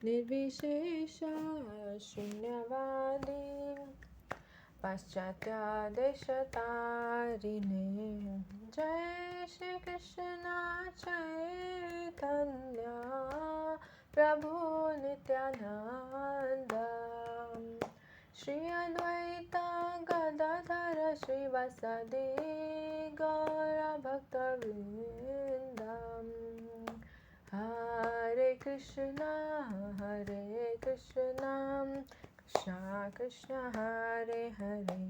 निर्विशेष शून्यवादी पाश्चात्य देश तारिणे। जय श्री कृष्ण चैतन्य प्रभु नित्यानंद श्री अद्वैत गदाधर श्रीवासदि गौर भक्तवृंद। हरे कृष्णा कृष्णा कृष्ण हरे हरे,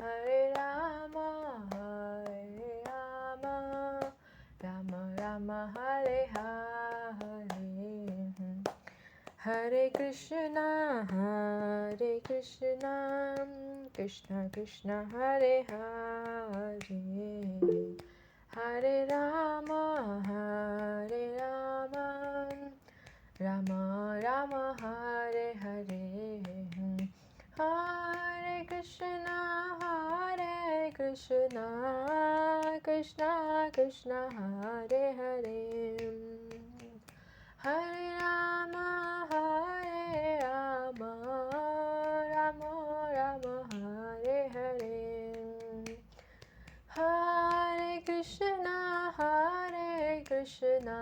हरे राम राम राम हरे हरे। हरे कृष्णा कृष्ण कृष्ण हरे हरे, हरे राम राम राम हरे हरे। हरे कृष्णा कृष्ण कृष्ण हरे हरे, हरे राम राम राम हरे हरे। हरे कृष्णा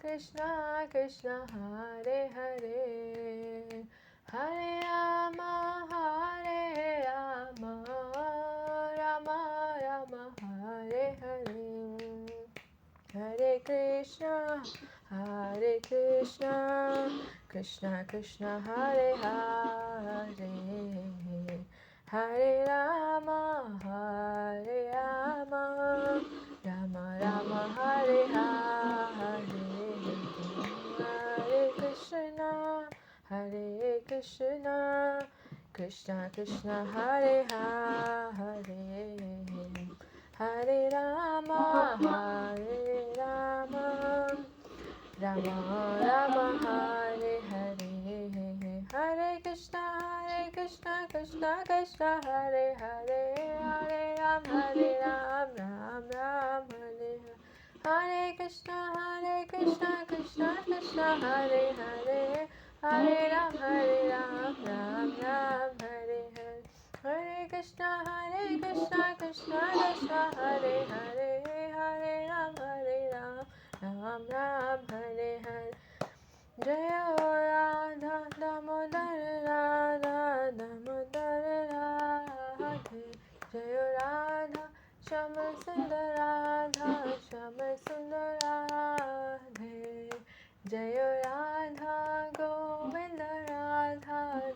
कृष्ण कृष्ण हरे हरे, हरे राम राम राम हरे हरे। हरे कृष्णा कृष्ण कृष्ण हरे हरे, हरे राम राम राम हरे हरे। हरे कृष्णा कृष्ण कृष्ण हरे हरे, हरे राम राम राम हरे हरे। हरे कृष्णा कृष्ण कृष्ण हरे हरे, हरे राम राम राम हरे हरे। हरे कृष्णा कृष्ण कृष्ण हरे हरे, हरे राम राम राम हरे हरे। हरे कृष्णा कृष्ण कृष्ण हरे हरे, हरे राम राम राम हरे हरे। जय राधा दामोदर राधा दामोदर राधे, जय राधा श्याम सुंदर राधा श्याम सुंदर राधे, जय राधा गोविंद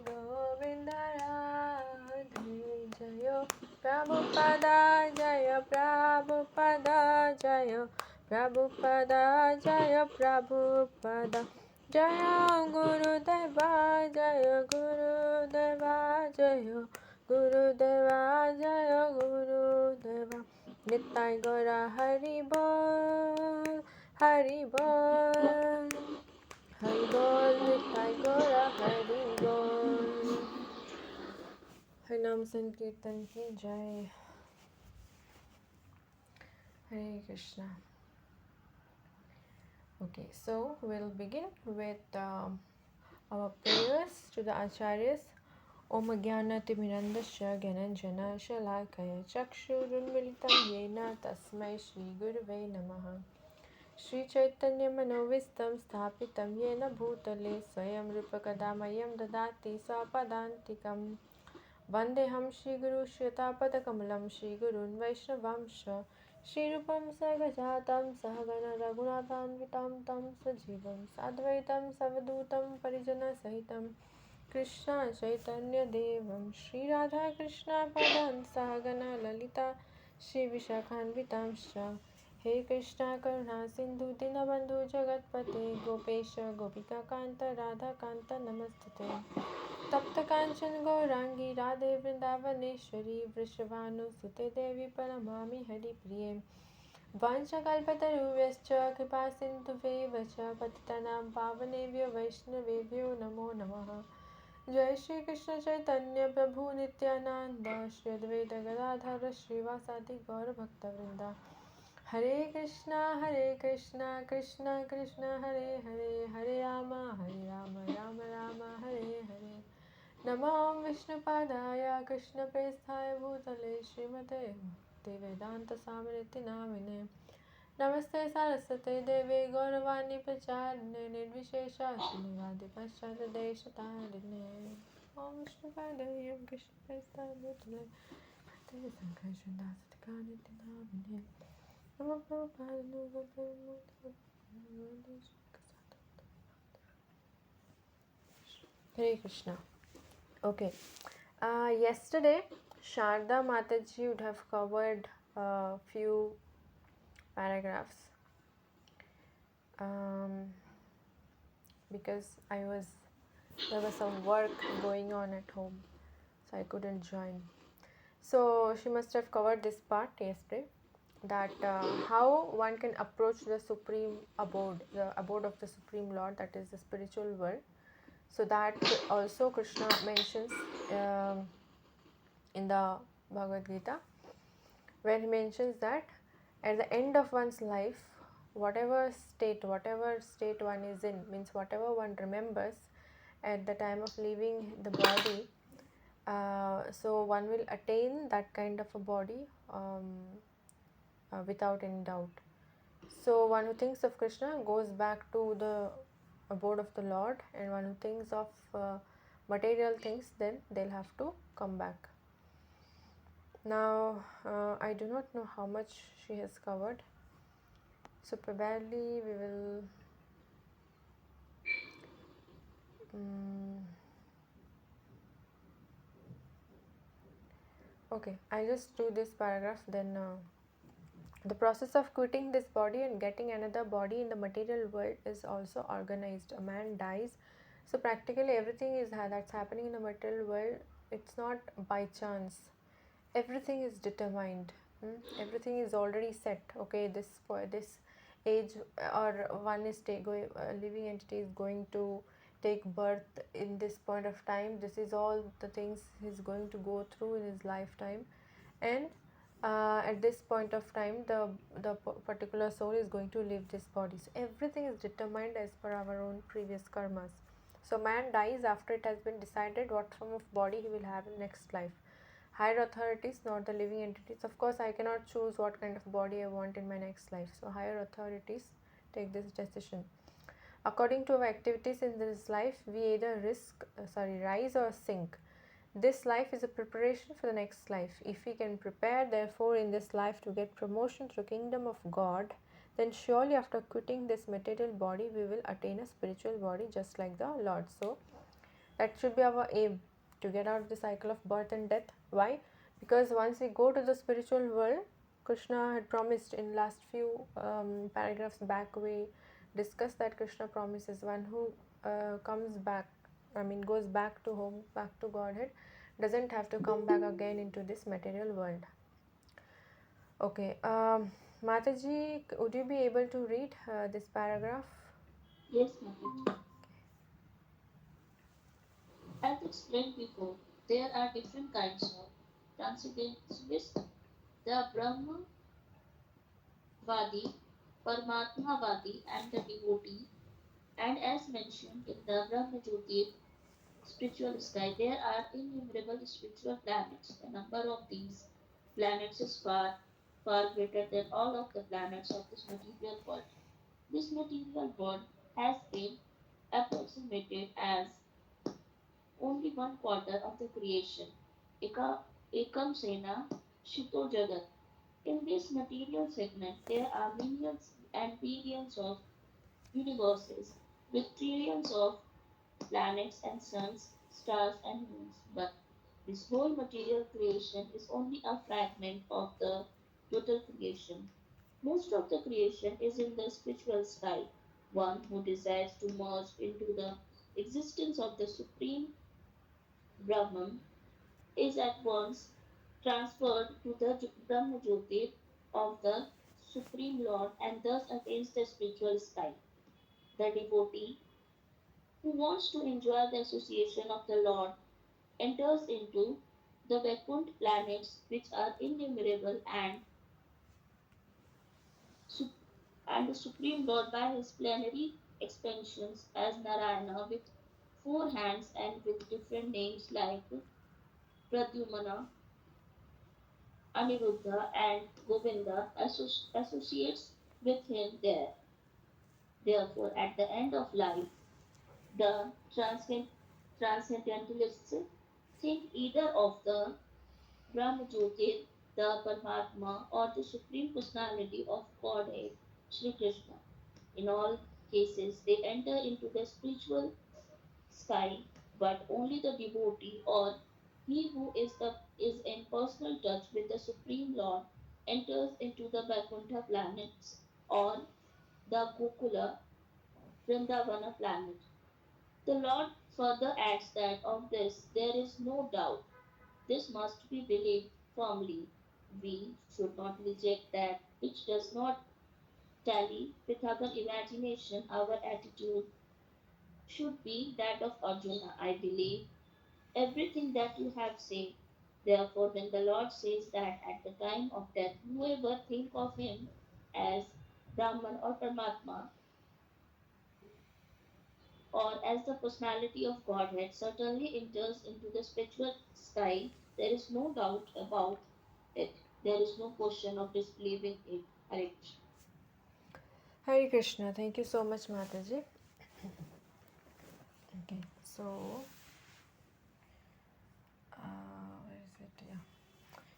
गोविंद राधे। जय प्रभुपदा जय प्रभुपदा जय प्रभुपदा जय प्रभुपदा, जय गुरुदेवा जय गुरुदेवा जय गुरुदेवा जय गुरुदेवा। निताय गौरा हरि बोल हरि बोल हरि बोल, निताय गौरा हरि बोल। हरिनाम संकीर्तन की जय। Hare Krishna. Okay, so we'll begin with our prayers to the Acharyas. Om Jnanatimirandasya Gyananjana Shalakaya Chakshurunmilitam Yena Tasmai Shri Gurave Namaha. Shri Chaitanya Manovistam Sthapitam Yena Bhutale Swayam Rupakadamayam Dadati Swapadantikam. Vandeham Shri Guru Shritapadakamlam Shri Gurun Vaishnavamsha Shri Rupam Sargajatam Sahagana Raghunathanvitam Tam Sajivam Sadvaitam Savadutam Parijana Sahitam Krishna Chaitanya Devam Shri Radha Krishna Padan Sahagana Lalita Shri Vishakhanvitamsha। हे कृष्णा करुणा सिंधु दीनबंधु जगतपते गोपेश गोपिका कांत राधा कांत नमस्तुते। तप्त कांचन गौरांगी राधे वृंदावनेश्वरी वृषभानुसुते देवी प्रणमामि हरिप्रिये। वाञ्छाकल्पतरुभ्यश्च कृपा सिन्धुभ्येव च पतितानां पावनेभ्यो वैष्णवेभ्यो नमो नमः। जय श्री कृष्ण चैतन्य प्रभु नित्यानंद श्री अद्वैत गदाधर श्रीवासादि गौर भक्तवृंदा। Hare Krishna, Krishna Krishna, Hare Hare, Hare Rama, Rama Rama, Hare Hare. Namah Vishnupadaya, Krishna Prestaya Bhutale, Srimate Bhaktivedanta Samriti Namine. Namaste Saraswate Devi Gauravani Pracharine, Nirvishesha Srinivadi Paschatadeshatarine. Om Vishnupadaya, Krishna Prestaya Bhutale, Bhaktivedanta Samriti Namine. Hare Krishna. Okay. Yesterday, Sharda Mataji would have covered a few paragraphs because there was some work going on at home, so I couldn't join. So she must have covered this part yesterday, that how one can approach the supreme abode, the abode of the Supreme Lord, that is the spiritual world. So that also Krishna mentions in the Bhagavad Gita, where he mentions that at the end of one's life, whatever state one is in, means whatever one remembers at the time of leaving the body, so one will attain that kind of a body without any doubt. So one who thinks of Krishna goes back to the abode of the Lord, and one who thinks of material things, then they'll have to come back. Now I do not know how much she has covered, so probably we will okay, I'll just do this paragraph, then the process of quitting this body and getting another body in the material world is also organized. A man dies, so practically everything is that's happening in the material world. It's not by chance. Everything is determined. Everything is already set. Okay, this age or one is living entity is going to take birth in this point of time. This is all the things he's going to go through in his lifetime, and at this point of time the particular soul is going to leave this body. So everything is determined as per our own previous karmas. So man dies after it has been decided what form of body he will have in next life. Higher authorities, not the living entities. Of course, I cannot choose what kind of body I want in my next life. So higher authorities take this decision. According to our activities in this life, we either rise or sink. This life is a preparation for the next life. If we can prepare, therefore, in this life to get promotion through kingdom of God, then surely after quitting this material body, we will attain a spiritual body just like the Lord. So that should be our aim, to get out of the cycle of birth and death. Why? Because once we go to the spiritual world, Krishna had promised in last few paragraphs back, we discussed that Krishna promises one who comes back, goes back to home, back to Godhead, doesn't have to come back again into this material world. Okay, Mataji, would you be able to read this paragraph? Yes, Mataji. As explained before, there are different kinds of transcendentalists: the Brahmavadi, Paramatmavadi, and the devotee. And as mentioned in the Brahmajyoti spiritual sky, there are innumerable spiritual planets. The number of these planets is far, far greater than all of the planets of this material world. This material world has been approximated as only one quarter of the creation. Ekam Sena Shito Jagat. In this material segment, there are millions and billions of universes with trillions of planets and suns, stars and moons. But this whole material creation is only a fragment of the total creation. Most of the creation is in the spiritual sky. One who desires to merge into the existence of the Supreme Brahman is at once transferred to the Brahmajyoti of the Supreme Lord and thus attains the spiritual sky. The devotee who wants to enjoy the association of the Lord enters into the Vaikuntha planets, which are innumerable and Sup- and the Supreme Lord by his plenary expansions as Narayana with four hands and with different names like Pradyumna, Aniruddha, and Govinda associates with him there. Therefore, at the end of life, the transcendentalists think either of the Brahmajyotir, the Paramatma, or the Supreme Personality of Godhead, Sri Krishna. In all cases, they enter into the spiritual sky, but only the devotee or he who is in personal touch with the Supreme Lord enters into the Vaikuntha planets or the Gokula Vrindavana planet. The Lord further adds that of this there is no doubt. This must be believed firmly. We should not reject that which does not tally with our imagination. Our attitude should be that of Arjuna. I believe everything that you have said. Therefore, when the Lord says that at the time of death, whoever think of him as Brahman or Paramatma or as the personality of Godhead certainly enters into the spiritual sky, there is no doubt about it. There is no question of disbelieving it. Hare Krishna. Hare Krishna. Thank you so much, Mataji. Okay, so where is it? Yeah.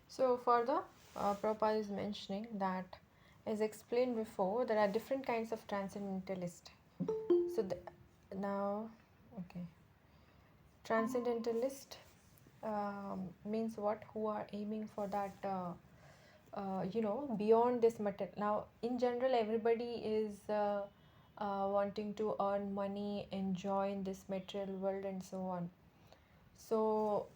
So further, Prabhupada is mentioning that, as explained before, there are different kinds of transcendentalist. So now, okay, transcendentalist means what? Who are aiming for that, beyond this material. Now, in general, everybody is wanting to earn money, enjoy in this material world, and so on. So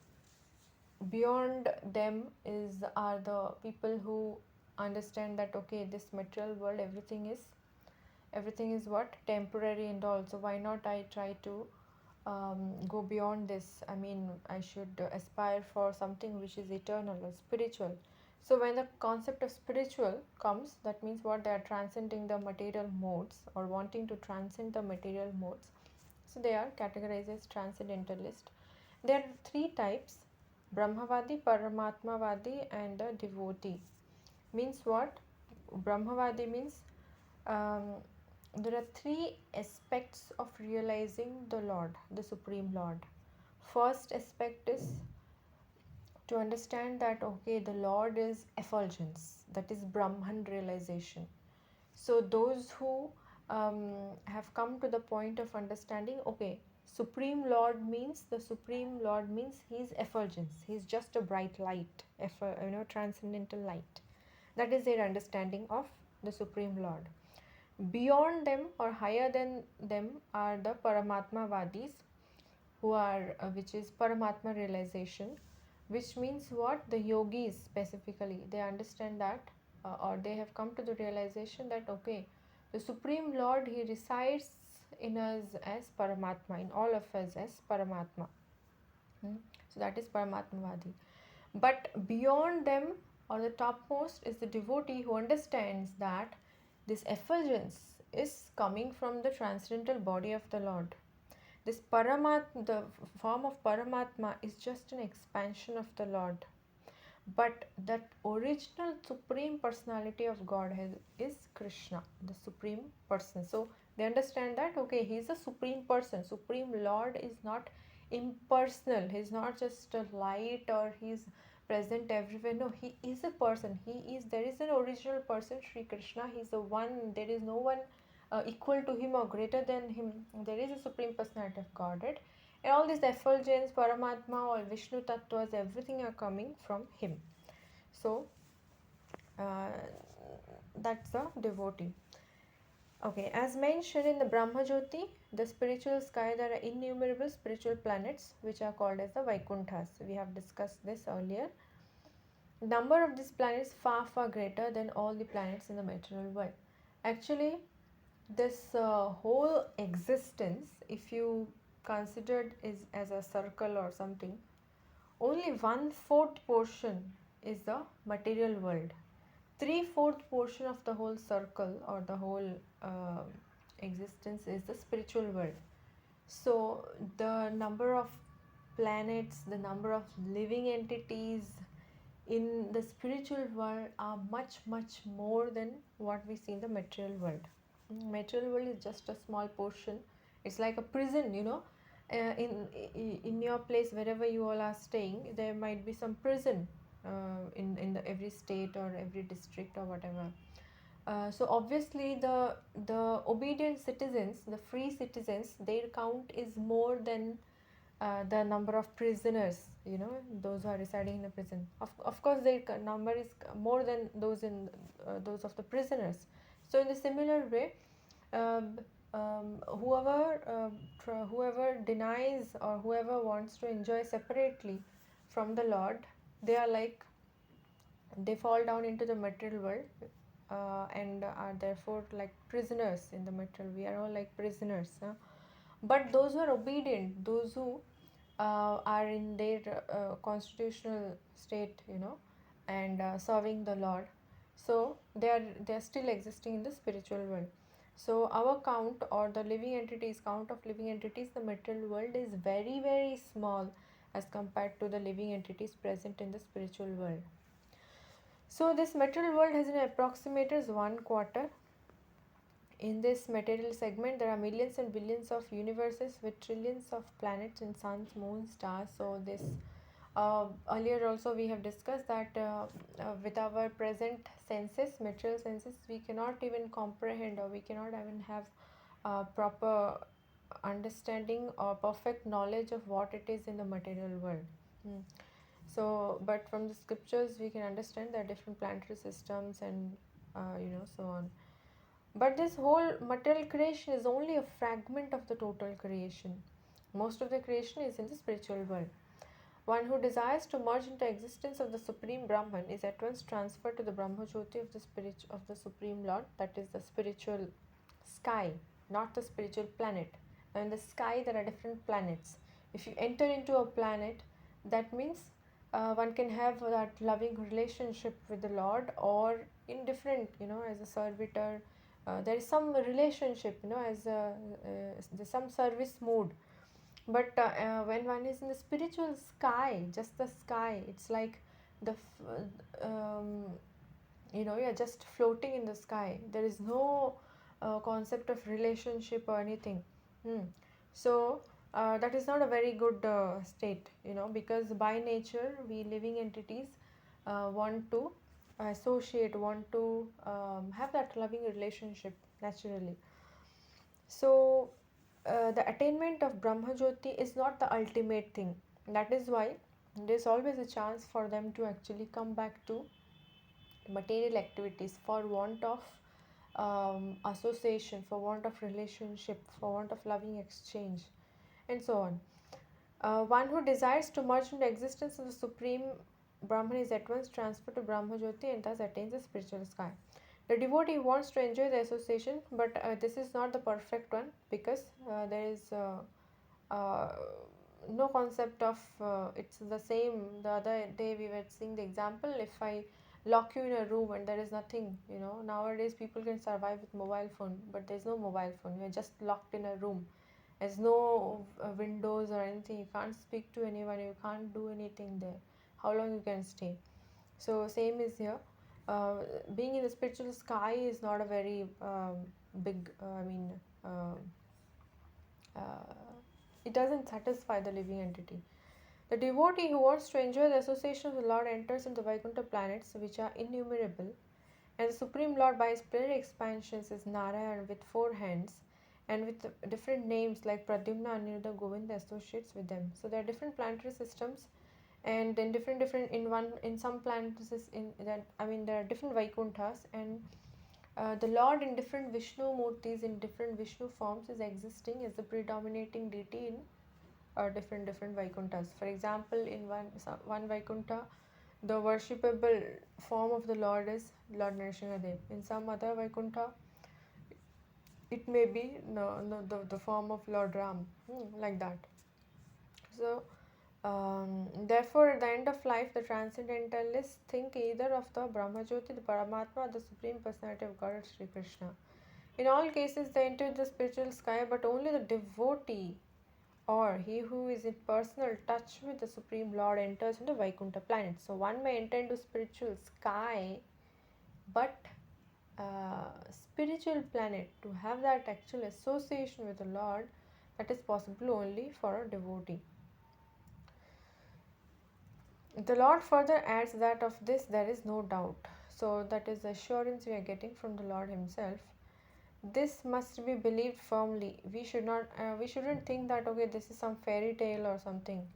beyond them is are the people who understand that okay, this material world, everything is what, temporary and all. So why not I try to go beyond this. I mean, I should aspire for something which is eternal or spiritual. So when the concept of spiritual comes, that means what, they are transcending the material modes or wanting to transcend the material modes. So they are categorized as transcendentalist. There are three types: Brahmavadi, Paramatmavadi, and the devotee. Means what? Brahmavadi means um, there are three aspects of realizing the Lord, the Supreme Lord. First aspect is to understand that okay, the Lord is effulgence, that is Brahman realization. So those who have come to the point of understanding okay, Supreme Lord means, the Supreme Lord means he is effulgence, he is just a bright light, transcendental light. That is their understanding of the Supreme Lord. Beyond them or higher than them are the Paramatma Vadis, who are which is Paramatma realization, which means what, the yogis specifically, they understand that or they have come to the realization that okay, the Supreme Lord, he resides in us as Paramatma, in all of us as Paramatma. Hmm? So that is Paramatmavadi. But beyond them, or the topmost, is the devotee who understands that this effulgence is coming from the transcendental body of the Lord. This Paramatma, the form of Paramatma, is just an expansion of the Lord. But that original supreme personality of Godhead is Krishna, the supreme person. So they understand that okay, he is a supreme person. Supreme Lord is not impersonal. He is not just a light or he is present everywhere. No, he is a person. He is, there is an original person, Sri Krishna. He is the one. There is no one equal to him or greater than him. There is a supreme personality of Godhead. And all these effulgence, Paramatma, all Vishnu Tattvas, everything are coming from him. So uh, that's the devotee. Okay, as mentioned in the Brahma Jyoti, the spiritual sky, there are innumerable spiritual planets which are called as the Vaikunthas. We have discussed this earlier. Number of these planets far far greater than all the planets in the material world. Actually, this whole existence, if you considered is as a circle or something, only 1/4 portion is the material world. 3/4 portion of the whole circle or the whole uh, existence is the spiritual world. So the number of planets, the number of living entities in the spiritual world are much much more than what we see in the material world. Material world is just a small portion. It's like a prison, you know. In your place, wherever you all are staying, there might be some prison in the every state or every district or whatever. So obviously the obedient citizens, the free citizens, their count is more than the number of prisoners, you know, those who are residing in a prison. Of course their number is more than those in those of the prisoners. So in a similar way, um, whoever denies or whoever wants to enjoy separately from the Lord, they are like, they fall down into the material world, and are therefore like prisoners in the material. We are all like prisoners, huh? But those who are obedient, those who are in their constitutional state, you know, and serving the Lord, so they are still existing in the spiritual world. So our count, or the living entities count of living entities, the material world is very very small as compared to the living entities present in the spiritual world. So this material world has an approximators 1/4. In this material segment, there are millions and billions of universes with trillions of planets and suns, moons, stars. So this earlier also we have discussed that with our present senses, material senses, we cannot even comprehend, or we cannot even have proper understanding or perfect knowledge of what it is in the material world. Hmm. So, but from the scriptures, we can understand that different planetary systems and so on. But this whole material creation is only a fragment of the total creation. Most of the creation is in the spiritual world. One who desires to merge into existence of the Supreme Brahman is at once transferred to the Brahmajyoti of the spirit of the Supreme Lord, that is the spiritual sky, not the spiritual planet. Now in the sky there are different planets. If you enter into a planet, that means one can have that loving relationship with the Lord, or in different, you know, as a servitor. There is some relationship, you know, as there's some service mode. But when one is in the spiritual sky, just the sky, it's like um, you're just floating in the sky. There is no concept of relationship or anything. So that is not a very good state, you know, because by nature we living entities want to associate, want to have that loving relationship naturally. So the attainment of Brahmajyoti is not the ultimate thing. That is why there is always a chance for them to actually come back to material activities for want of association, for want of relationship, for want of loving exchange, and so on. One who desires to merge into existence in the Supreme Brahman is at once transferred to Brahmajyoti and thus attains the spiritual sky. The devotee wants to enjoy the association, but this is not the perfect one, because there is uh, no concept of it's the same. The other day we were seeing the example. If I lock you in a room and there is nothing, you know, nowadays people can survive with mobile phone, but there's no mobile phone. You're just locked in a room. There's no windows or anything. You can't speak to anyone. You can't do anything there. How long you can stay? So same is here. Uh, Being in the spiritual sky is not a very big. Uh, it doesn't satisfy the living entity. The devotee who wants to enjoy the association of the Lord enters into Vaikuntha planets, which are innumerable, and the Supreme Lord, by his plenary expansions, is Narayan with 4 hands and with different names like Pradyumna, Aniruddha, Govinda associates with them. So there are different planetary systems, and in different in some planets in that, I mean, there are different Vaikunthas, and the Lord in different Vishnu Murtis, in different Vishnu forms, is existing as the predominating deity in different Vaikunthas. For example, in one Vaikuntha, the worshipable form of the Lord is Lord Nrsimhadev. In some other Vaikuntha, it may be no, the form of Lord Ram, like that. So Therefore, at the end of life, the transcendentalists think either of the Brahmajyoti, the Paramatma, or the Supreme Personality of God, Sri Krishna. In all cases, they enter the spiritual sky, but only the devotee or he who is in personal touch with the Supreme Lord enters into Vaikuntha planet. So, one may enter into spiritual sky, but spiritual planet to have that actual association with the Lord, that is possible only for a devotee. The Lord further adds that of this there is no doubt. So that is the assurance we are getting from the Lord Himself. This must be believed firmly. We shouldn't think that okay, this is some fairy tale or something,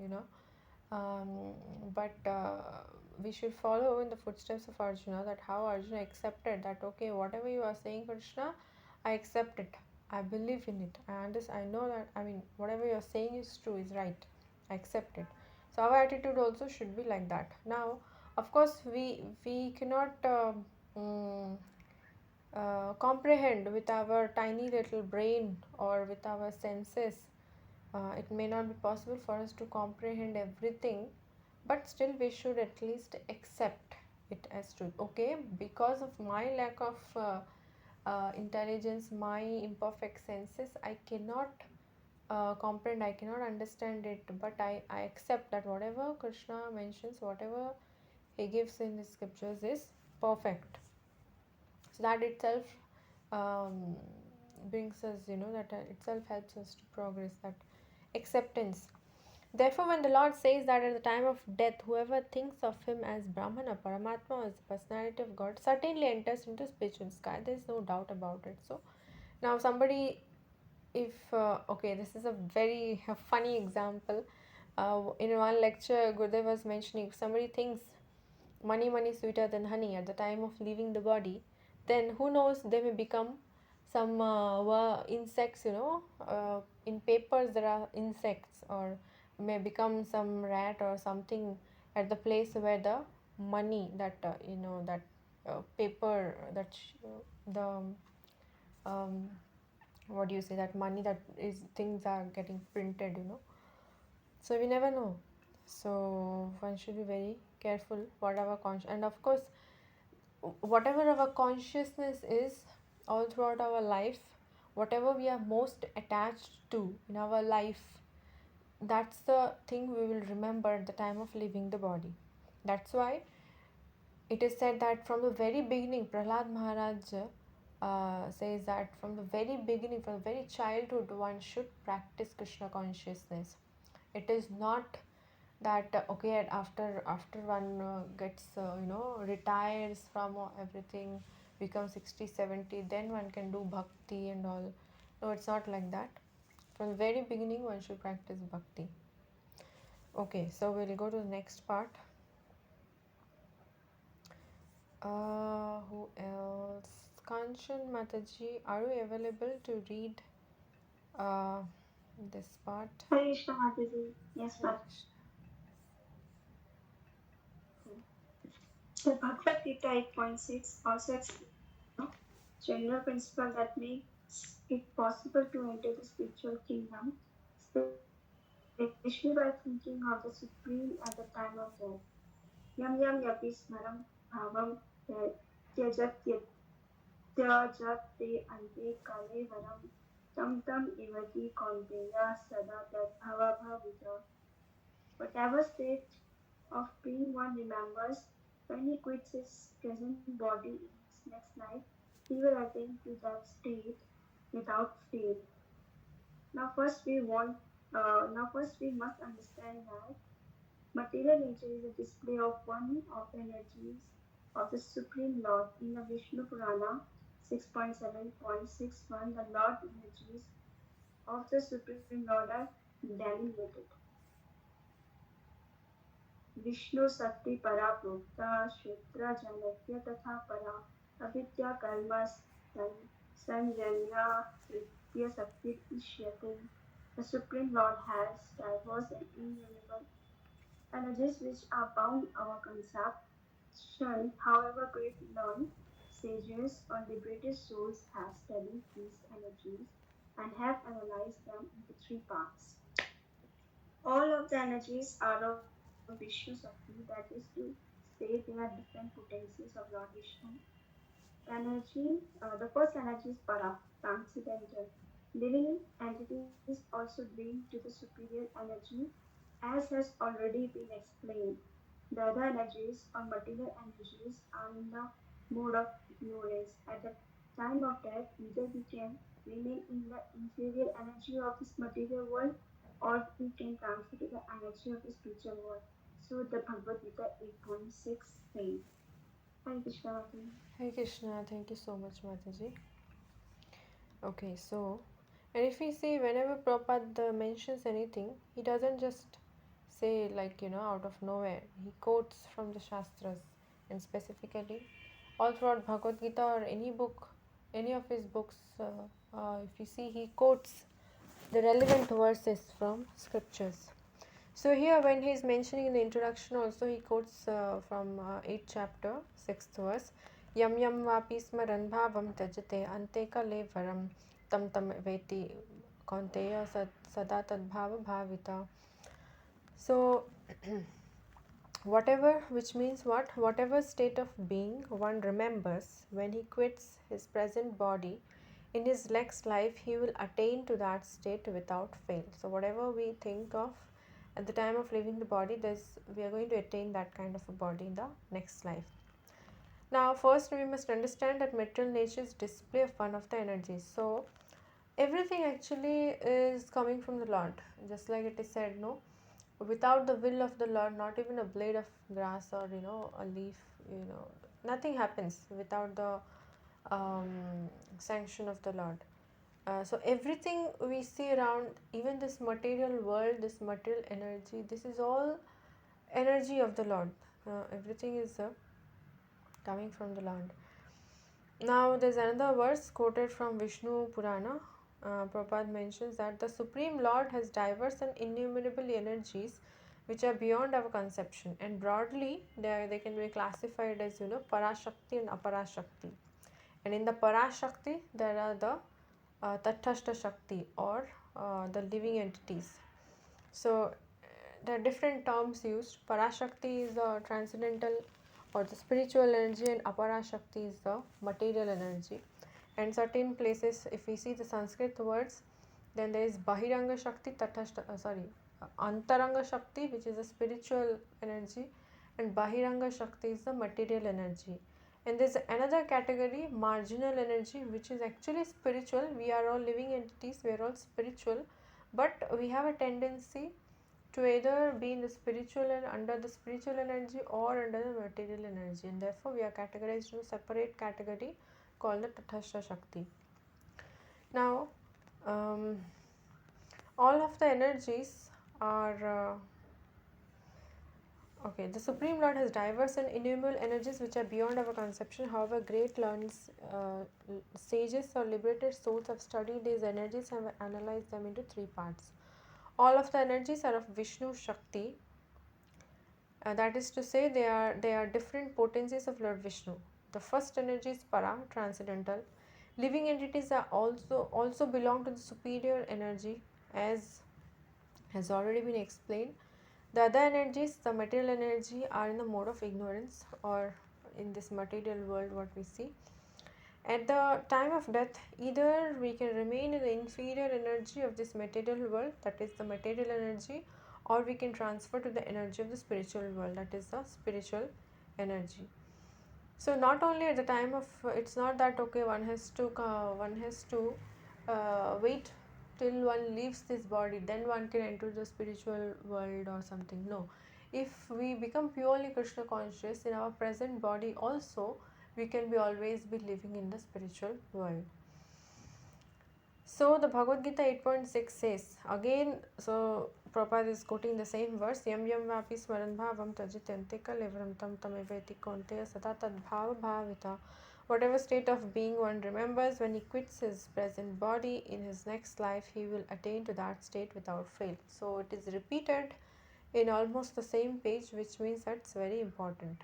but we should follow in the footsteps of Arjuna, that how Arjuna accepted that okay, whatever you are saying, Krishna, I accept it. I believe in it. I know that, I mean, whatever you are saying is true, is right. I accept it. So our attitude also should be like that. Now, of course, we cannot comprehend with our tiny little brain or with our senses. It may not be possible for us to comprehend everything, but still we should at least accept it as truth. Okay, because of my lack of intelligence, my imperfect senses, I cannot comprehend, I cannot understand it, but I accept that whatever Krishna mentions, whatever he gives in the scriptures is perfect. So that itself um, brings us, that itself helps us to progress, that acceptance. Therefore, when the Lord says that at the time of death, whoever thinks of him as Brahman or Paramatma or as the personality of God certainly enters into spiritual sky. There is no doubt about it. So, now somebody, if okay, this is a very funny example. In one lecture, Gurudev was mentioning, if somebody thinks money sweeter than honey at the time of leaving the body, then who knows, they may become some insects, in papers there are insects, or may become some rat or something at the place where the money, that that paper, that the um, what do you say, that money, that is things are getting printed, so we never know. So one should be very careful whatever and of course, whatever our consciousness is, all throughout our life, whatever we are most attached to in our life, that's the thing we will remember at the time of leaving the body. That's why it is said that from the very beginning, Prahlad Maharaj says that from the very beginning, from the very childhood, one should practice Krishna consciousness. It is not that okay, after one gets retires from everything, becomes 60, 70, then one can do bhakti and all. No, it's not like that. From the very beginning, one should practice bhakti. Okay, so we'll go to the next part. Who else? Kanchan Mataji, are you available to read uh, this part? Hare Krishna Mataji. Yes, Hare ma'am. Krishna. The Bhagavad Gita 8.6 also explains general principle that makes it possible to enter the spiritual kingdom, especially by thinking of the Supreme at the time of death. Yam yam yapi smaram bhavam tyajat tyajat te ante kale varam tam tam ivati kaunteya sada tat bhava bhavita. Whatever state of being one remembers, when he quits his present body in his next life, he will attain to that state without fail. Now, first we must understand that material nature is a display of one of the energies of the Supreme Lord. In the Vishnu Purana 6.7.61, the Lord energies of the Supreme Lord are delineated. Vishnu शक्ति परा प्रोक्ता क्षेत्र जनक्य तथा परा अविद्या कर्म संजन्या तृतीय शक्ति इष्यते. The Supreme Lord has diverse and innumerable energies which are bound our conception. However, great learned sages or liberated souls have studied these energies and have analyzed them into three parts. All of the energies are of Vishnu Shakti, that is to say they are different potencies of Lord Vishnu. Energy, the first energy is para, transcendental. Living entities also belong to the superior energy, as has already been explained. The other energies or material energies are in the mode of ignorance. At the time of death, either we can remain in the inferior energy of this material world or we can transfer to the energy of the spiritual world. So the Bhagavad Gita 8.6 says. Hare Krishna Mataji. Hey Krishna, thank you so much, Mataji. Okay, so, and if we see whenever Prabhupada mentions anything, he doesn't just say, like, out of nowhere. He quotes from the Shastras, and specifically all throughout Bhagavad Gita or any book, any of his books, if you see, he quotes the relevant verses from scriptures. So here, when he is mentioning in the introduction, also he quotes from 8th chapter, 6th verse. Yam yam vapi smaran bhavam tajate ante kale varam tam tam veti kaunteya sada tad bhava bhavita. So whatever, which means what? Whatever state of being one remembers when he quits his present body, in his next life he will attain to that state without fail. So whatever we think of at the time of leaving the body, we are going to attain that kind of a body in the next life. Now first we must understand that material nature is display of one of the energies. So everything actually is coming from the Lord, just like it is said, no, without the will of the Lord, not even a blade of grass or a leaf, nothing happens without the um, sanction of the Lord. So everything we see around, even this material world, this material energy, this is all energy of the Lord. Everything is coming from the Lord. Now there's another verse quoted from Vishnu Purana. Prabhupada mentions that the Supreme Lord has diverse and innumerable energies which are beyond our conception, and broadly they can be classified as Parashakti and Aparashakti. And in the Parashakti there are the Tathashta Shakti, or the living entities. So there are different terms used. Parashakti is the transcendental or the spiritual energy, and Aparashakti is the material energy. And certain places, if we see the Sanskrit words, then there is Bahiranga Shakti, Antaranga Shakti, which is a spiritual energy, and Bahiranga Shakti is the material energy. And there's another category, marginal energy, which is actually spiritual. We are all living entities, we are all spiritual, but we have a tendency to either be in the spiritual and under the spiritual energy or under the material energy, and therefore we are categorized in a separate category called the Tathastha Shakti. Now, all of the energies are okay. The Supreme Lord has diverse and innumerable energies which are beyond our conception. However, great learns, sages or liberated souls have studied these energies and have analyzed them into three parts. All of the energies are of Vishnu Shakti. That is to say, they are different potencies of Lord Vishnu. The first energy is para, transcendental. Living entities are also belong to the superior energy, as has already been explained. The other energies, the material energy, are in the mode of ignorance, or in this material world what we see. At the time of death, either we can remain in the inferior energy of this material world, that is the material energy, or we can transfer to the energy of the spiritual world, that is the spiritual energy. So not only at the time of, it's not that okay, one has to wait till one leaves this body, then one can enter the spiritual world or something. No, if we become purely Krishna conscious in our present body also, we can be always be living in the spiritual world. So the Bhagavad Gita 8.6 says again, so Prabhupada is quoting the same verse, Yam yam vapi smaran bhavam tajitente kalevaram tam tameveti konteya sada tad bhava bhavita. Whatever state of being one remembers when he quits his present body, in his next life he will attain to that state without fail. So it is repeated in almost the same page, which means that's very important.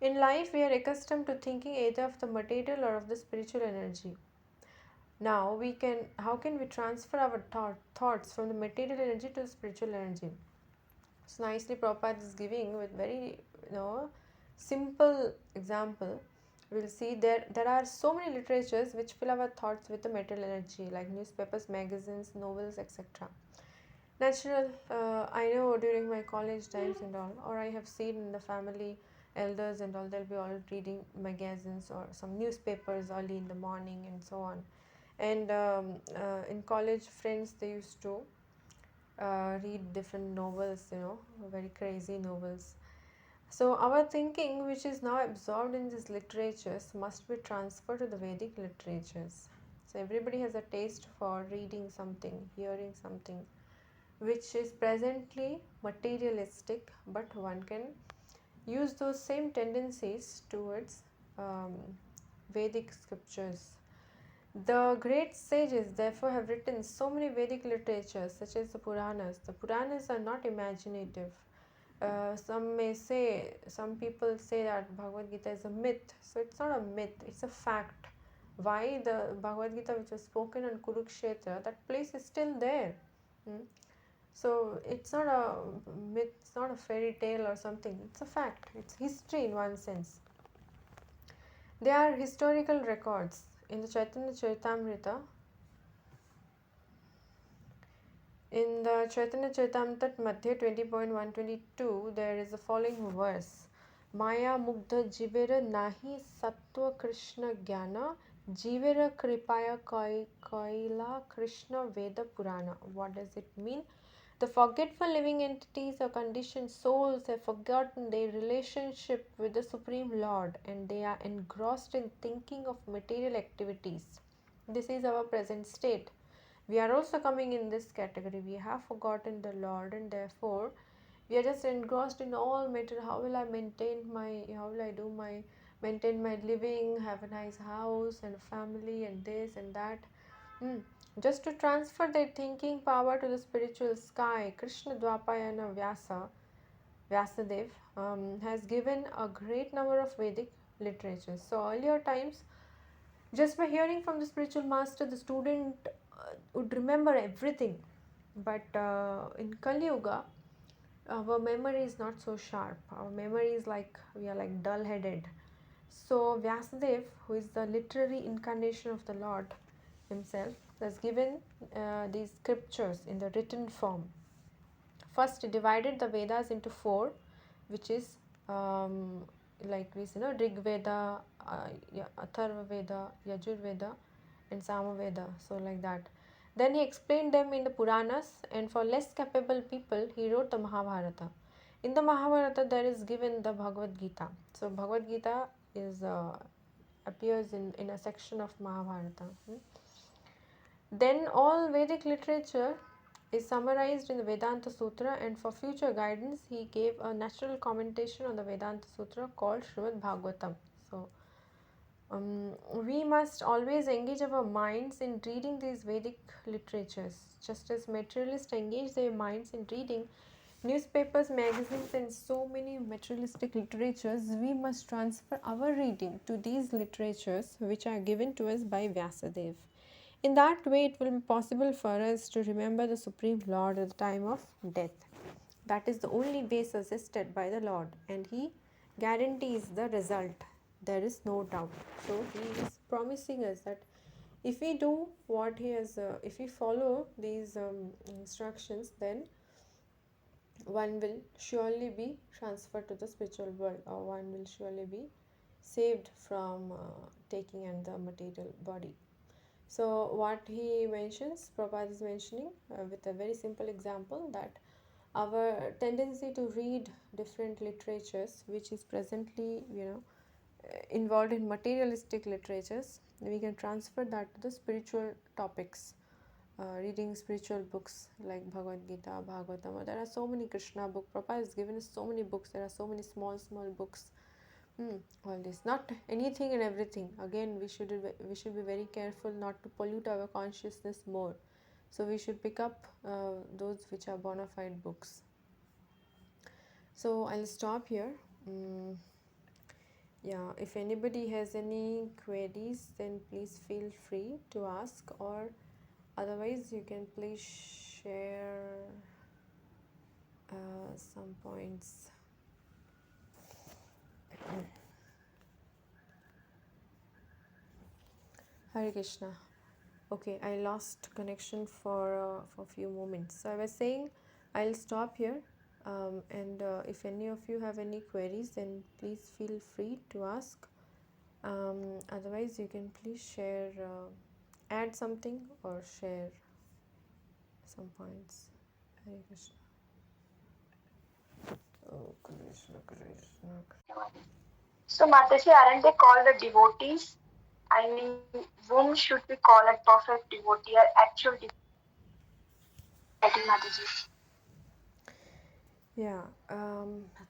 In life, we are accustomed to thinking either of the material or of the spiritual energy. Now how can we transfer our thoughts from the material energy to the spiritual energy? So nicely Prabhupada is giving with very simple example. We'll see there are so many literatures which fill our thoughts with the material energy, like newspapers, magazines, novels, etc. Natural, I know during my college times and all, or I have seen in the family elders and all, they'll be all reading magazines or some newspapers early in the morning and so on. And in college, friends they used to read different novels, very crazy novels. So our thinking, which is now absorbed in these literatures, must be transferred to the Vedic literatures. So everybody has a taste for reading something, hearing something, which is presently materialistic, but one can use those same tendencies towards um, Vedic scriptures. The great sages, therefore, have written so many Vedic literatures, such as the Puranas. The Puranas are not imaginative. Some people say that Bhagavad Gita is a myth. So it's not a myth, it's a fact. Why the Bhagavad Gita, which was spoken on Kurukshetra, that place is still there. Hmm? So it's not a myth, it's not a fairy tale or something. It's a fact. It's history in one sense. They are historical records. In the Chaitanya Charitamrita, Madhya 20.122, there is the following verse. Maya Mugdha Jivera Nahi Sattva Krishna Jnana Jivera Kripaya Kaila Krishna Veda Purana. What does it mean? The forgetful living entities or conditioned souls have forgotten their relationship with the Supreme Lord and they are engrossed in thinking of material activities. This is our present state. We are also coming in this category. We have forgotten the Lord and therefore we are just engrossed in all matter. How will I maintain my living, have a nice house and a family and this and that. Just to transfer their thinking power to the spiritual sky, Krishna Dwapayana Vyasadev has given a great number of Vedic literatures. So earlier times, just by hearing from the spiritual master, the student would remember everything. But in Kali Yuga, our memory is not so sharp. Our memory is like we are like dull headed. So Vyasadev, who is the literary incarnation of the Lord himself, has given these scriptures in the written form. First, he divided the Vedas into four, which is like we see, Rig Veda, Atharva Veda, Yajur Veda, and Sama Veda. So like that. Then he explained them in the Puranas, and for less capable people, he wrote the Mahabharata. In the Mahabharata, there is given the Bhagavad Gita. So Bhagavad Gita is appears in a section of Mahabharata. Then all Vedic literature is summarized in the Vedanta Sutra, and for future guidance, he gave a natural commentation on the Vedanta Sutra called Srimad Bhagavatam. So, we must always engage our minds in reading these Vedic literatures, just as materialists engage their minds in reading newspapers, magazines, and so many materialistic literatures. We must transfer our reading to these literatures, which are given to us by Vyasadev. In that way, it will be possible for us to remember the Supreme Lord at the time of death. That is the only way suggested by the Lord, and He guarantees the result. There is no doubt. So, He is promising us that if we do what He has, if we follow these instructions, then one will surely be transferred to the spiritual world, or one will surely be saved from taking in the material body. So what he mentions, Prabhupada is mentioning with a very simple example that our tendency to read different literatures, which is presently involved in materialistic literatures, we can transfer that to the spiritual topics. Reading spiritual books like Bhagavad Gita, Bhagavatam. There are so many Krishna books. Prabhupada has given us so many books. There are so many small books. All this, not anything and everything. Again, we should be very careful not to pollute our consciousness more. So we should pick up those which are bona fide books. So I'll stop here. Yeah, if anybody has any queries, then please feel free to ask, or otherwise, you can please share some points. Hare Krishna. Okay, I lost connection for a few moments. So I was saying I'll stop here. And if any of you have any queries, then please feel free to ask. Otherwise, you can please share, add something or share some points. Hare Krishna. Oh, Krishna, Krishna. So, Mataji, aren't they called the devotees? I mean, whom should we call a perfect devotee or actual devotee, Mataji? Yeah,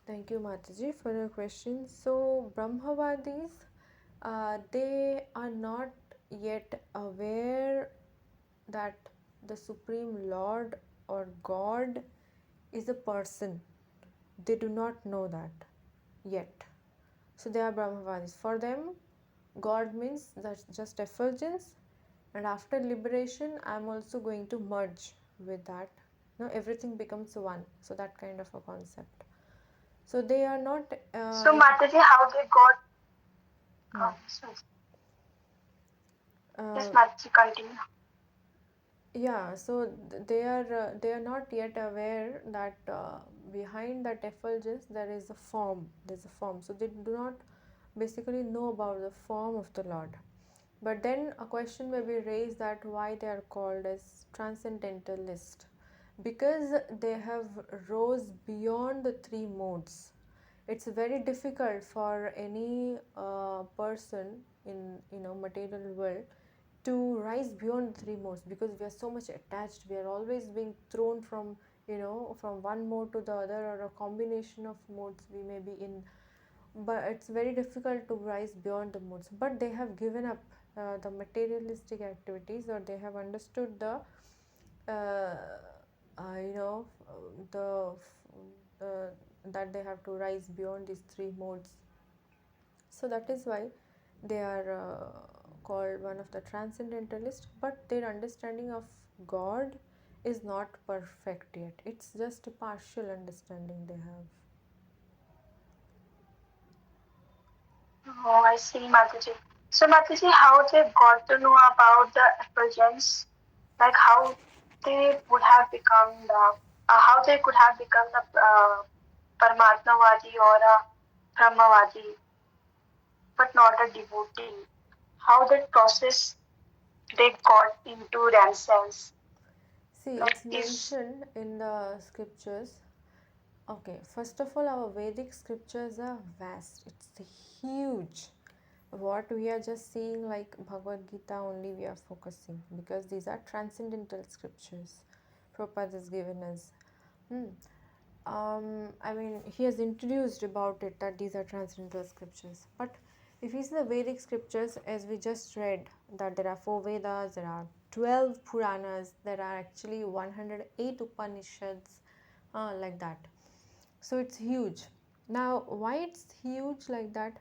thank you, Mataji, for your question. So, Brahmavadis, they are not yet aware that the Supreme Lord or God is a person. They do not know that yet. So, they are Brahmavadis. For them, God means that's just effulgence, and after liberation, I'm also going to merge with that. No, everything becomes one. So, that kind of a concept. So they are not. So, Mataji, how they got. Hmm. Sorry. Yes, uh, Mataji, continue. yeah, so they are not yet aware that behind that effulgence there is a form. There's a form. So they do not basically know about the form of the Lord. But then a question may be raised that why they are called as transcendentalist, because they have rose beyond the three modes. It's very difficult for any person in material world to rise beyond three modes, because we are so much attached. We are always being thrown from from one mode to the other, or a combination of modes we may be in. But it's very difficult to rise beyond the modes. But they have given up the materialistic activities, or they have understood the uh, you know the uh, that they have to rise beyond these three modes. So that is why they are called one of the transcendentalists. But their understanding of God is not perfect yet. It's just a partial understanding they have. Oh, I see, Mataji. So, Mataji, how they got to know about the effulgence? Like how they would have become how they could have become the Paramatmavadi or a Brahmavadi, but not a devotee. How that process they got into themselves. See, Like it's is mentioned in the scriptures. Okay, first of all, our Vedic scriptures are vast. It's huge. What we are just seeing, like Bhagavad Gita, only we are focusing, because these are transcendental scriptures. Prabhupada has given us. Hmm. I mean, he has introduced about it that these are transcendental scriptures. But if you see the Vedic scriptures, as we just read, that there are 4 Vedas, there are 12 Puranas, there are actually 108 Upanishads, like that. So it's huge. Now, why it's huge like that?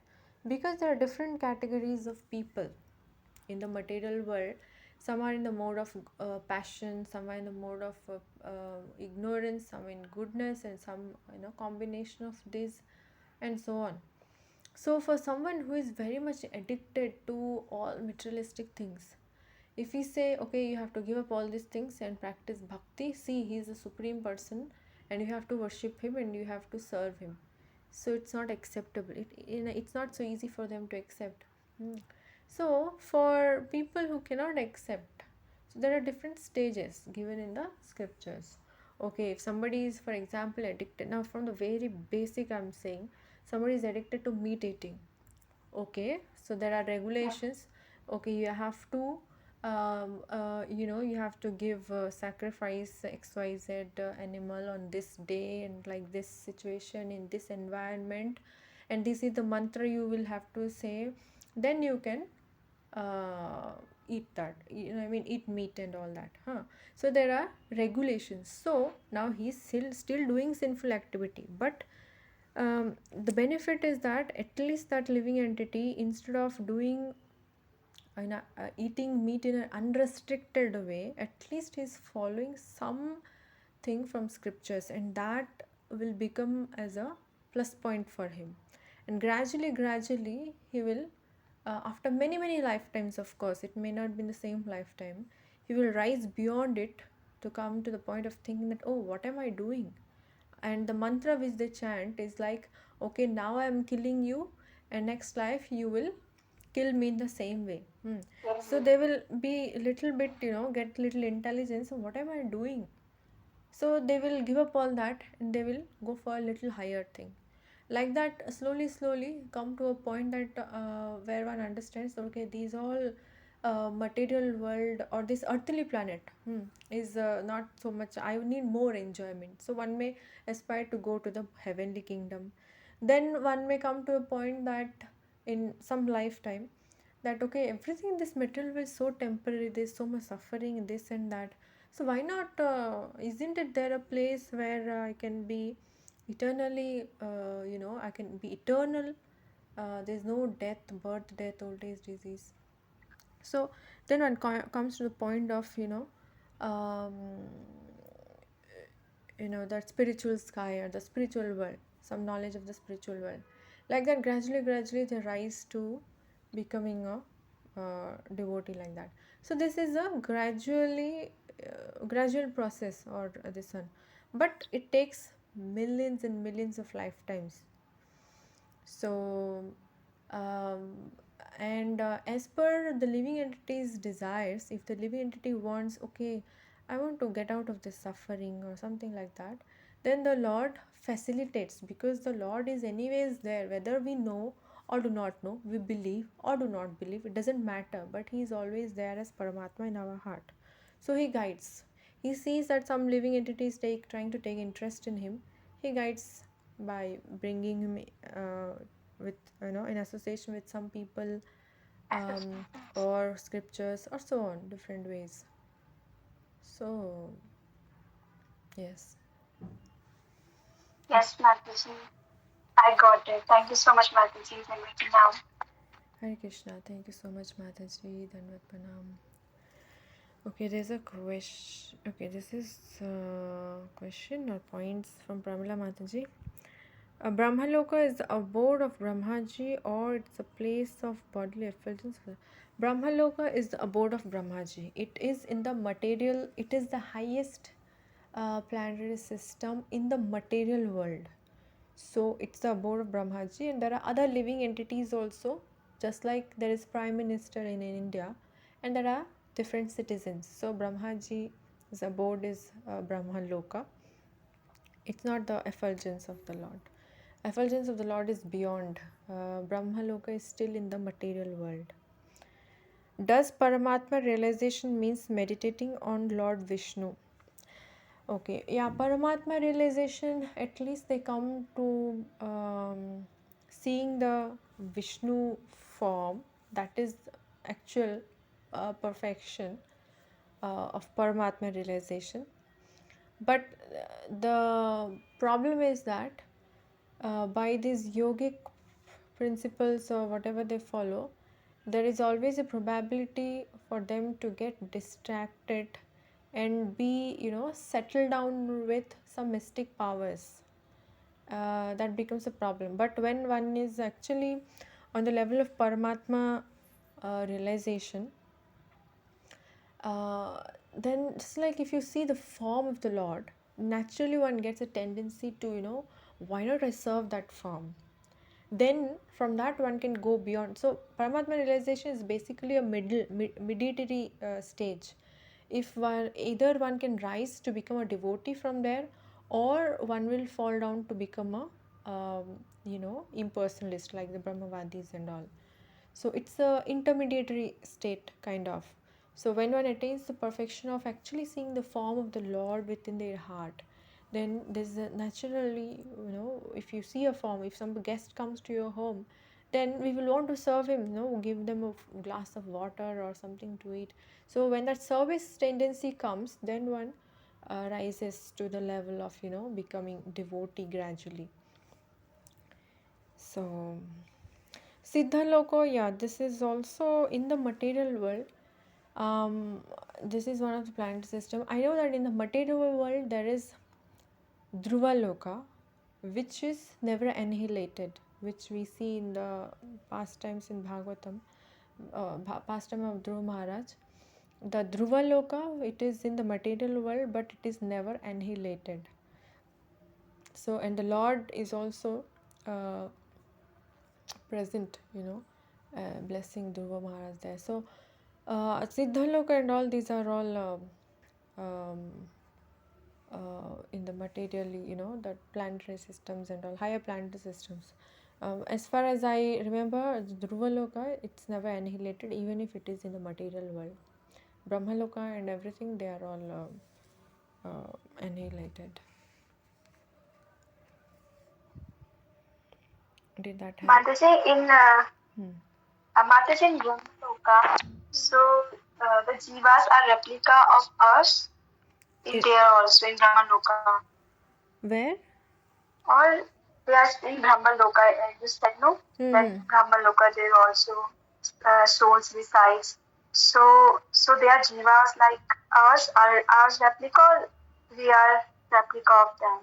Because there are different categories of people in the material world. Some are in the mode of passion, some are in the mode of ignorance, some in goodness, and some combination of these, and so on. So for someone who is very much addicted to all materialistic things, if we say, okay, you have to give up all these things and practice bhakti, see, he is the supreme person, and you have to worship him and you have to serve him. So it's not acceptable. It's not so easy for them to accept. Hmm. So for people who cannot accept, so there are different stages given in the scriptures. Okay, if somebody is, for example, addicted, now from the very basic I'm saying, somebody is addicted to meat eating. Okay, so there are regulations. Okay, you have to you have to give sacrifice xyz animal on this day, and like this situation in this environment, and this is the mantra you will have to say, then you can uh, eat that, I mean, eat meat and all that, so there are regulations. So now he's still doing sinful activity, but The benefit is that at least that living entity, instead of doing eating meat in an unrestricted way, at least he's following something from scriptures, and that will become as a plus point for him. And gradually he will, after many lifetimes, of course it may not be in the same lifetime, he will rise beyond it to come to the point of thinking that, oh, what am I doing? And the mantra which they chant is like, okay, now I am killing you, and next life you will kill me in the same way. So they will be little bit, get little intelligence. So what am I doing? So they will give up all that and they will go for a little higher thing. Like that, slowly come to a point that where one understands, okay, these all material world or this earthly planet is not so much. I need more enjoyment. So one may aspire to go to the heavenly kingdom. Then one may come to a point that in some lifetime that, okay, everything in this material world is so temporary, there's so much suffering, this and that. So why not, isn't it there a place where I can be eternally, I can be eternal, there's no death, birth, death, old age, disease. So then one comes to the point of, um, that spiritual sky or the spiritual world, some knowledge of the spiritual world. Like that, gradually they rise to becoming a devotee, like that. So this is a gradual process, or this one, but it takes millions and millions of lifetimes. So um, and as per the living entity's desires, if the living entity wants, okay, I want to get out of this suffering or something like that, then the Lord facilitates, because the Lord is anyways there, whether we know or do not know, we believe or do not believe, it doesn't matter, but he is always there as Paramatma in our heart. So he guides. He sees that some living entities trying to take interest in him. He guides by bringing him with, in association with some people, or scriptures, or so on, different ways. So yes. Yes, Mataji. I got it. Thank you so much, Mataji, for making now. Hare Krishna. Thank you so much, Mataji. Dhanvat Pranam. Okay, there's a question. Okay, this is question or points from Pramila Mataji. Brahmaloka is the abode of Brahmaji, or it's a place of bodily effulgence. Brahmaloka is the abode of Brahmaji. It is in the material, it is the highest planetary system in the material world. So it's the abode of Brahmaji, and there are other living entities also, just like there is Prime Minister in India, and there are different citizens. So Brahmaji's abode is Brahmaloka. It's not the effulgence of the Lord. Effulgence of the Lord is beyond. Brahmaloka is still in the material world. Does Paramatma realization means meditating on Lord Vishnu? Okay, yeah, Paramatma realization, at least they come to seeing the Vishnu form, that is actual perfection of Paramatma realization. But the problem is that by these yogic principles or whatever they follow, there is always a probability for them to get distracted and be, settle down with some mystic powers. That becomes a problem. But when one is actually on the level of Paramatma realization, uh, then it's like, if you see the form of the Lord, naturally one gets a tendency to, why not I serve that form? Then from that one can go beyond. So Paramatma realization is basically a mediatory stage. If one, either one can rise to become a devotee from there, or one will fall down to become a impersonalist, like the Brahmavadis and all. So it's a intermediary state, kind of. So when one attains the perfection of actually seeing the form of the Lord within their heart, then there's naturally, if you see a form, if some guest comes to your home, then we will want to serve him, give them a glass of water or something to eat. So when that service tendency comes, then one rises to the level of, becoming devotee gradually. So, Siddha Loko, yeah, this is also in the material world. This is one of the planet system. I know that in the material world there is Dhruva Loka, which is never annihilated, which we see in the pastimes in Bhagavatam, pastime of Dhruva Maharaj. The Dhruva Loka, it is in the material world, but it is never annihilated. So, and the Lord is also uh, present, blessing Dhruva Maharaj there. So, Siddhaloka and all these are all in the materially, the planetary systems and all higher planetary systems. As far as I remember, the Dhruvaloka, it's never annihilated, even if it is in the material world. Brahmaloka and everything, they are all annihilated. Did that help? Mataji, in Brahmaloka, so the jivas are replica of us in there also in Brahmaloka. Where? Or yes, in Brahmaloka, you said no, that Brahmaloka there also souls resides. So they are jivas like us, are ours replica, or we are replica of them.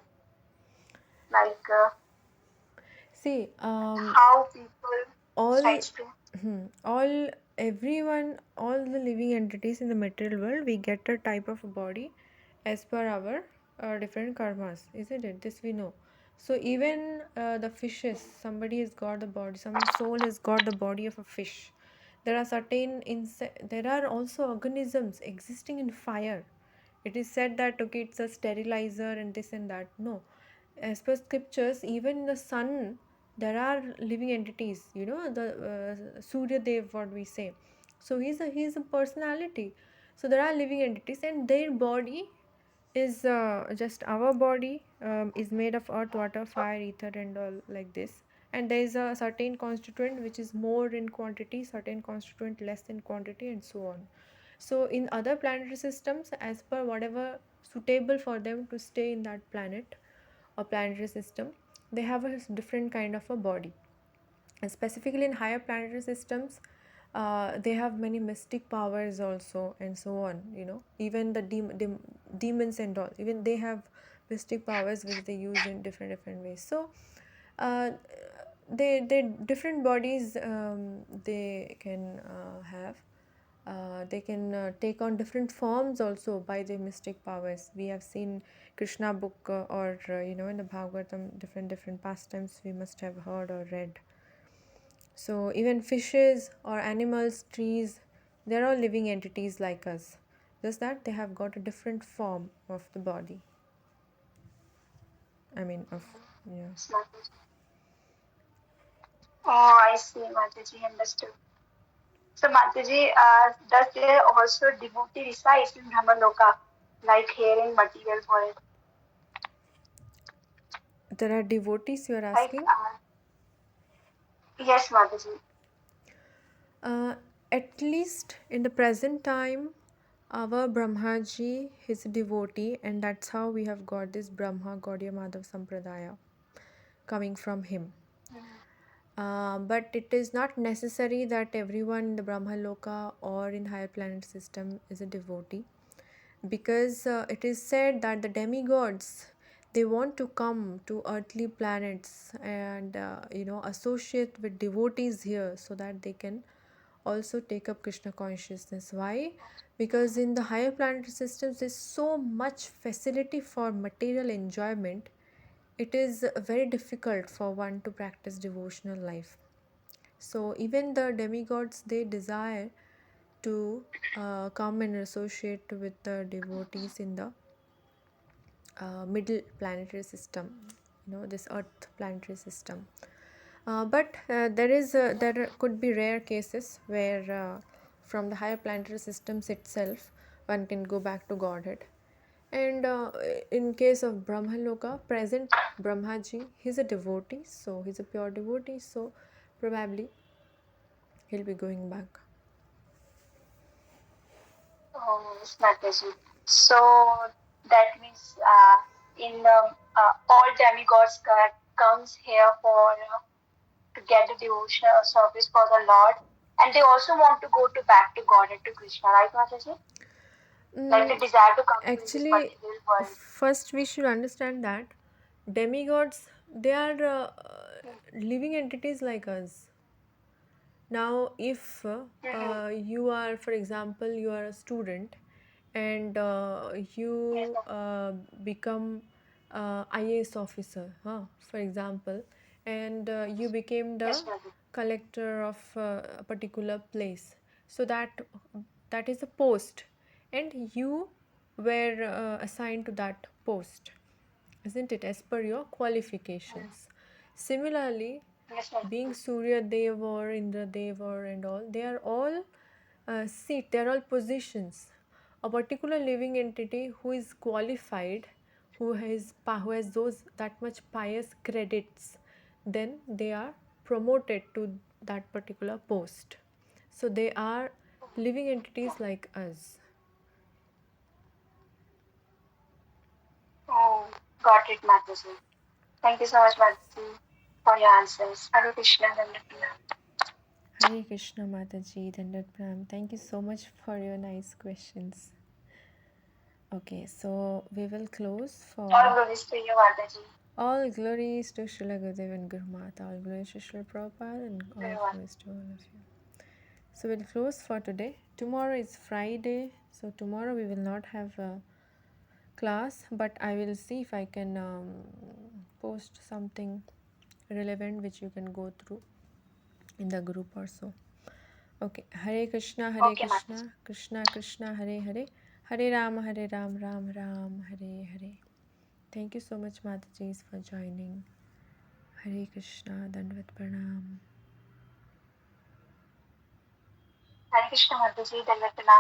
Like See, how people all decides to. everyone, all the living entities in the material world, we get a type of body as per our different karmas, isn't it? This we know. So even the fishes, somebody has got the body, some soul has got the body of a fish. There are certain there are also organisms existing in fire. It is said that okay, it's a sterilizer and this and that. No, as per scriptures, even in the sun there are living entities, the Surya Dev, what we say. So he's a personality. So there are living entities and their body is just our body is made of earth, water, fire, ether and all like this. And there is a certain constituent which is more in quantity, certain constituent less in quantity, and so on. So in other planetary systems, as per whatever suitable for them to stay in that planet or planetary system, they have a different kind of a body. And specifically in higher planetary systems, they have many mystic powers also and so on. Even the demons and all, even they have mystic powers which they use in different ways. So uh, they different bodies they can have. They can take on different forms also by their mystic powers. We have seen Krishna book or in the Bhagavatam, different pastimes we must have heard or read. So even fishes or animals, trees, they're all living entities like us. Just that they have got a different form of the body. I mean, yeah. Oh, I see, Mataji, understood. So, Mataji, does there also devotee resides in Brahmaloka, like here in material world? There are devotees, you are Like, asking? yes, Mataji. At least in the present time, our Brahmaji is a devotee, and that's how we have got this Brahma Gaudiya Madhav Sampradaya coming from him. But it is not necessary that everyone in the Brahma Loka or in higher planet system is a devotee, because it is said that the demigods, they want to come to earthly planets and associate with devotees here so that they can also take up Krishna consciousness. Why? Because in the higher planetary systems there's so much facility for material enjoyment, it is very difficult for one to practice devotional life. So even the demigods, they desire to come and associate with the devotees in the middle planetary system, this Earth planetary system. But there could be rare cases where from the higher planetary systems itself one can go back to Godhead. And in case of Brahmaloka, present Brahmaji, he's a devotee, so he's a pure devotee, so probably he'll be going back. Oh, Mataji. So that means in all demigods comes here for to get the devotional service for the Lord, and they also want to go to back to God and to Krishna, right, Mataji? Like they Mm, desire to come to this actually, material world. first we should understand that demigods, they are living entities like us. Now, if Mm-hmm. you are, for example, you are a student and Yes, you become IAS officer, for example, and you became the yes, Mataji. collector of a particular place. So that is a post, and you were assigned to that post, isn't it, as per your qualifications. Similarly, Yes, being Mataji. Surya Dev or Indra Dev or and all, they are all seat, they are all positions. A particular living entity who is qualified, who has those that much pious credits, then they are promoted to that particular post. So they are living entities like us. Oh, got it, Mataji. Thank you so much, Mataji, for your answers. Hare Krishna, Dandapana. Hare Krishna Mataji, Dandat Pranam. Thank you so much for your nice questions. Okay, so we will close All for glories to you, Mataji. all glories to Srila Gurudev and Guru Mata, all glories to Srila Prabhupada, and all Everyone. glories to all of you. So we'll close for today. Tomorrow is Friday, so tomorrow we will not have a class, but I will see if I can post something relevant which you can go through in the group or so. Okay, Hare Krishna, Okay, Mataji. Krishna Krishna, Hare Hare, Hare Ram, Ram Ram, Hare Hare. Thank you so much, Matajis, for joining. Hare Krishna, Dandvat Pranam. Hare Krishna, Mataji, Dandapana.